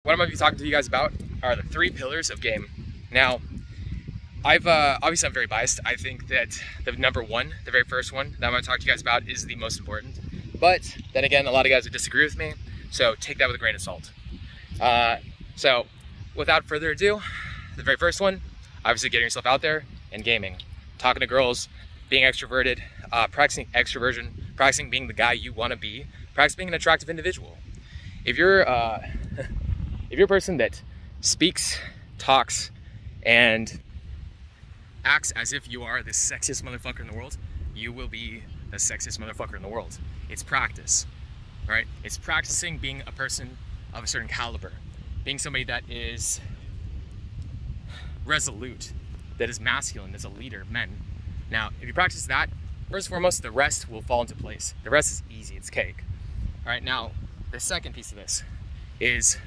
What I'm going to be talking to you guys about are the 3 pillars of game. Now, obviously I'm very biased. I think that the number one, the very first one that I'm going to talk to you guys about is the most important. But then again, a lot of guys would disagree with me, so take that with a grain of salt. So without further ado, the very first one, obviously getting yourself out there and gaming, talking to girls, being extroverted, practicing extroversion, practicing being the guy you want to be, practicing being an attractive individual. If you're if you're a person that speaks, talks, and acts as if you are the sexiest motherfucker in the world, you will be the sexiest motherfucker in the world. It's practice, right? It's practicing being a person of a certain caliber, being somebody that is resolute, that is masculine, that's a leader of men. Now, if you practice that, first and foremost, the rest will fall into place. The rest is easy, it's cake. All right, now, the second piece of this is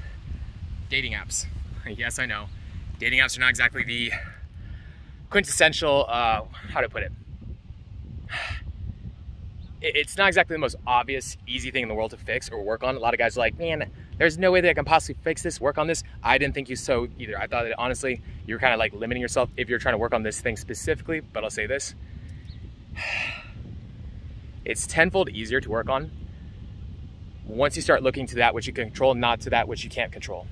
dating apps. Yes, I know. Dating apps are not exactly the quintessential, how to put it? It's not exactly the most obvious, easy thing in the world to fix or work on. A lot of guys are like, man, there's no way that I can possibly fix this, work on this. I didn't think you so either. I thought that honestly, you're kind of like limiting yourself if you're trying to work on this thing specifically, but I'll say this. It's tenfold easier to work on once you start looking to that which you can control, not to that which you can't control.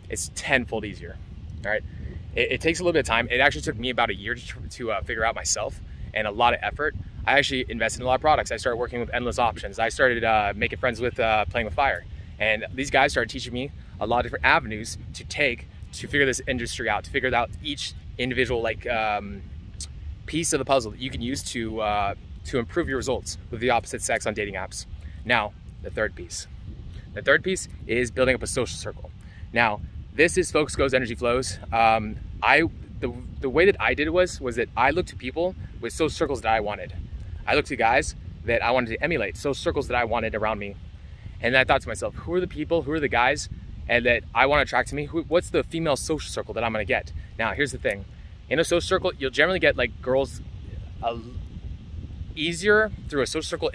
It's tenfold easier, all right? It takes a little bit of time. It actually took me about a year to figure out myself, and a lot of effort. I actually invested in a lot of products. I started working with endless options. I started making friends with playing with fire. And these guys started teaching me a lot of different avenues to take to figure this industry out, to figure out each individual piece of the puzzle that you can use to improve your results with the opposite sex on dating apps. Now, the third piece. The third piece is building up a social circle. Now, this is focus goes, energy flows. The way that I did it was that I looked to people with social circles that I wanted. I looked to guys that I wanted to emulate, social circles that I wanted around me. And I thought to myself, who are the people, who are the guys and that I want to attract to me? What's the female social circle that I'm going to get? Now, here's the thing. In a social circle, you'll generally get girls easier through a social circle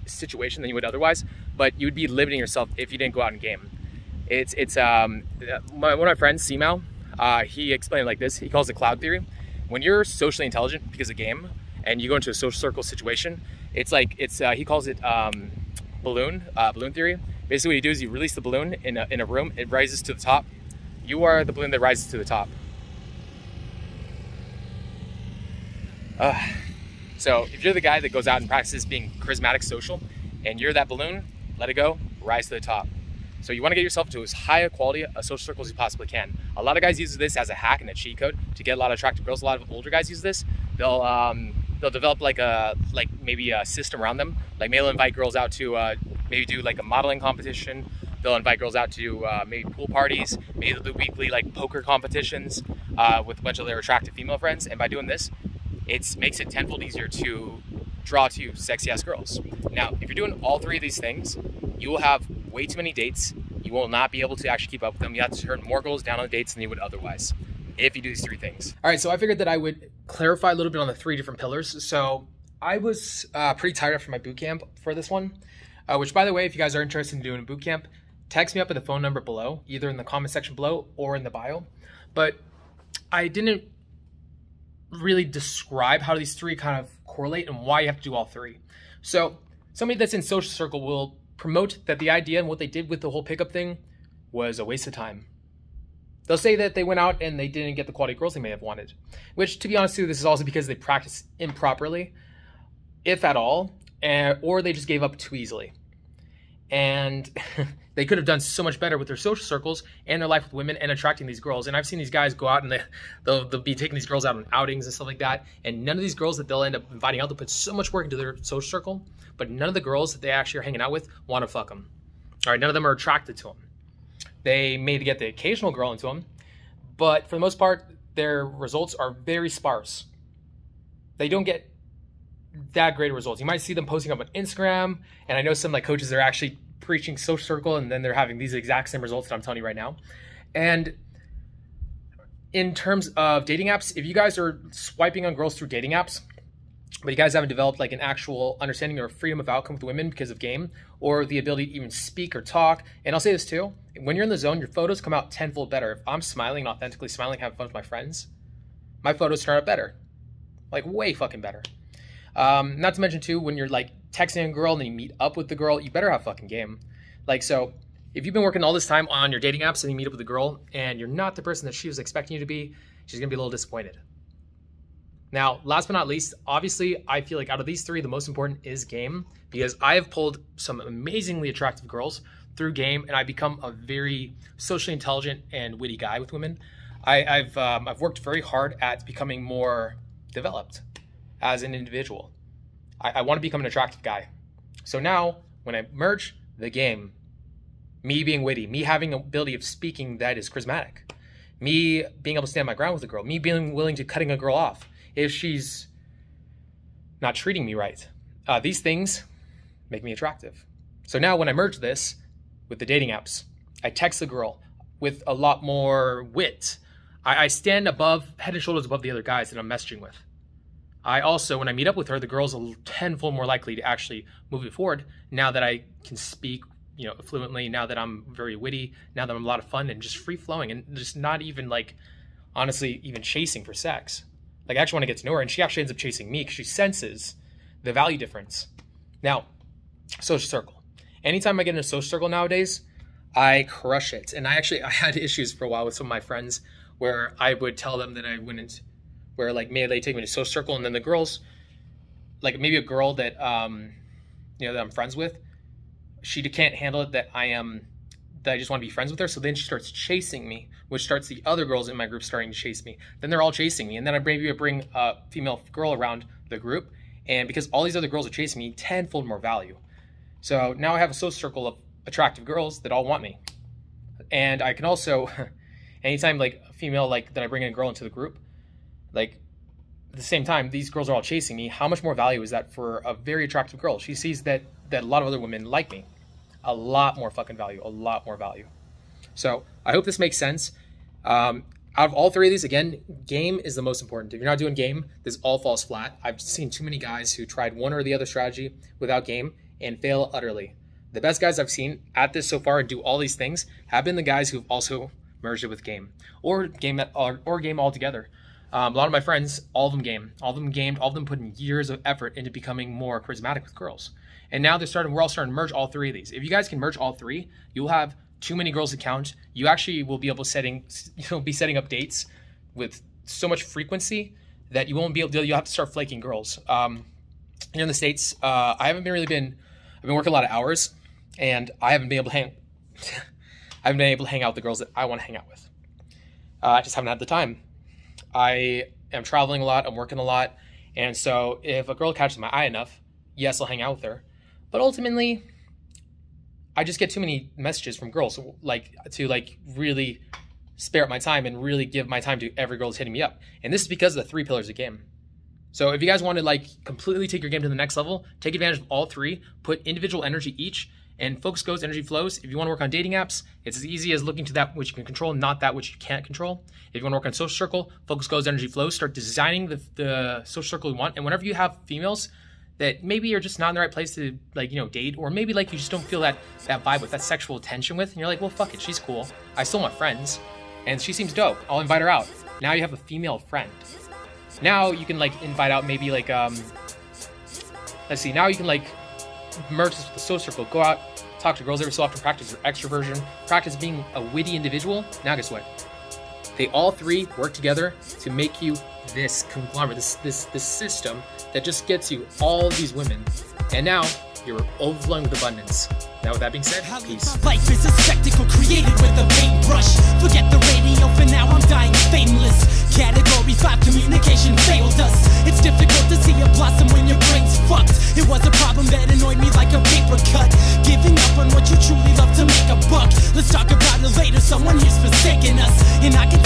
situation than you would otherwise, but you would be limiting yourself if you didn't go out and game. One of my friends, Simao, he explained it like this. He calls it cloud theory. When you're socially intelligent because of game and you go into a social circle situation, he calls it balloon theory. Basically what you do is you release the balloon in a room, it rises to the top. You are the balloon that rises to the top. So if you're the guy that goes out and practices being charismatic, social, and you're that balloon, let it go, rise to the top. So you want to get yourself to as high a quality of social circles as you possibly can. A lot of guys use this as a hack and a cheat code to get a lot of attractive girls. A lot of older guys use this. They'll develop maybe a system around them. Like maybe they'll invite girls out to maybe do a modeling competition. They'll invite girls out to maybe pool parties. Maybe they'll do weekly poker competitions with a bunch of their attractive female friends. And by doing this, it makes it tenfold easier to draw to sexy ass girls. Now, if you're doing all 3 of these things, you will have way too many dates. You will not be able to actually keep up with them. You have to turn more girls down on dates than you would otherwise if you do these 3 things. All right, so I figured that I would clarify a little bit on the 3 different pillars. So I was pretty tired after my boot camp for this one, which by the way, if you guys are interested in doing a boot camp, text me up at the phone number below, either in the comment section below or in the bio. But I didn't really describe how these 3 kind of correlate and why you have to do all 3. So somebody that's in social circle will promote that the idea and what they did with the whole pickup thing was a waste of time. They'll say that they went out and they didn't get the quality girls they may have wanted, which to be honest with you, this is also because they practiced improperly, if at all, or they just gave up too easily. And they could have done so much better with their social circles and their life with women and attracting these girls. And I've seen these guys go out and they'll be taking these girls out on outings and stuff like that. And none of these girls that they'll end up inviting out, they'll put so much work into their social circle, but none of the girls that they actually are hanging out with want to fuck them. All right, none of them are attracted to them. They may get the occasional girl into them, but for the most part, their results are very sparse. They don't get that great of results. You might see them posting up on Instagram, and I know some coaches are actually preaching social circle, and then they're having these exact same results that I'm telling you right now. And in terms of dating apps, if you guys are swiping on girls through dating apps, but you guys haven't developed like an actual understanding or freedom of outcome with women because of game or the ability to even speak or talk. And I'll say this too, When you're in the zone, your photos come out tenfold better. If I'm smiling, authentically smiling, having fun with my friends, my photos turn out better. Like way fucking better. Not to mention too, when you're like texting a girl and then you meet up with the girl, you better have fucking game. Like, so if you've been working all this time on your dating apps and you meet up with a girl and you're not the person that she was expecting you to be, she's gonna be a little disappointed. Now, last but not least, obviously, I feel like out of these three, the most important is game, because I have pulled some amazingly attractive girls through game, and I've become a very socially intelligent and witty guy with women. I've worked very hard at becoming more developed as an individual. I want to become an attractive guy. So now, when I merge the game, me being witty, me having the ability of speaking that is charismatic, me being able to stand my ground with a girl, me being willing to cutting a girl off if she's not treating me right. These things make me attractive. So now when I merge this with the dating apps, I text the girl with a lot more wit. I stand above, head and shoulders above the other guys that I'm messaging with. I also, when I meet up with her, the girl's tenfold more likely to actually move it forward now that I can speak, you know, fluently, now that I'm very witty, now that I'm a lot of fun and just free flowing and just not even like, honestly, even chasing for sex. Like, I actually want to get to know her, and she actually ends up chasing me because she senses the value difference. Now, social circle. Anytime I get in a social circle nowadays, I crush it. And I had issues for a while with some of my friends where I would tell them that I wouldn't, where like maybe they take me to social circle, and then the girls, like maybe a girl that, you know, that I'm friends with, she can't handle it that that I just want to be friends with her. So then she starts chasing me, which starts the other girls in my group starting to chase me. Then they're all chasing me. And then I bring a female girl around the group. And because all these other girls are chasing me, tenfold more value. So now I have a social circle of attractive girls that all want me. And I can also, anytime like a female, like that I bring in a girl into the group, like at the same time, these girls are all chasing me. How much more value is that for a very attractive girl? She sees that a lot of other women like me. A lot more fucking value, a lot more value. So I hope this makes sense. Out of all three of these, again, game is the most important. If you're not doing game, this all falls flat. I've seen too many guys who tried one or the other strategy without game and fail utterly. The best guys I've seen at this so far and do all these things have been the guys who've also merged it with game or game altogether. A lot of my friends, all of them gamed, all of them put in years of effort into becoming more charismatic with girls. And now we're all starting to merge all three of these. If you guys can merge all three, you'll have too many girls to count. You actually will be able to be setting up dates with so much frequency that you won't be able to, you'll have to start flaking girls. Here in the States, I've been working a lot of hours, and I haven't been able to hang out with the girls that I want to hang out with. I just haven't had the time. I am traveling a lot, I'm working a lot, and so if a girl catches my eye enough, yes, I'll hang out with her. But ultimately, I just get too many messages from girls to really spare up my time and really give my time to every girl that's hitting me up. And this is because of the 3 pillars of game. So if you guys want to like completely take your game to the next level, take advantage of all 3, put individual energy each, and focus goes, energy flows. If you want to work on dating apps, it's as easy as looking to that which you can control, not that which you can't control. If you want to work on social circle, focus goes, energy flows. Start designing the social circle you want. And whenever you have females that maybe you're just not in the right place to date, or maybe like you just don't feel that vibe with, that sexual tension with, and you're like, well, fuck it, she's cool. I still want friends, and she seems dope. I'll invite her out. Now you have a female friend. Now you can like invite out maybe like let's see. Now you can like merge this with the social circle. Go out, talk to girls every so often. Practice your extroversion. Practice being a witty individual. Now guess what? They all 3 work together to make you this conglomerate, this system that just gets you all these women, and now you're overflowing with abundance. Now with that being said, peace. Life is a spectacle created with a paintbrush. Forget the radio for now, I'm dying fameless. Category 5 communication failed us. It's difficult to see a blossom when your brain's fucked. It was a problem that annoyed me like a paper cut. Giving up on what you truly love to make a buck. Let's talk about it later, someone here's forsaken us, and I can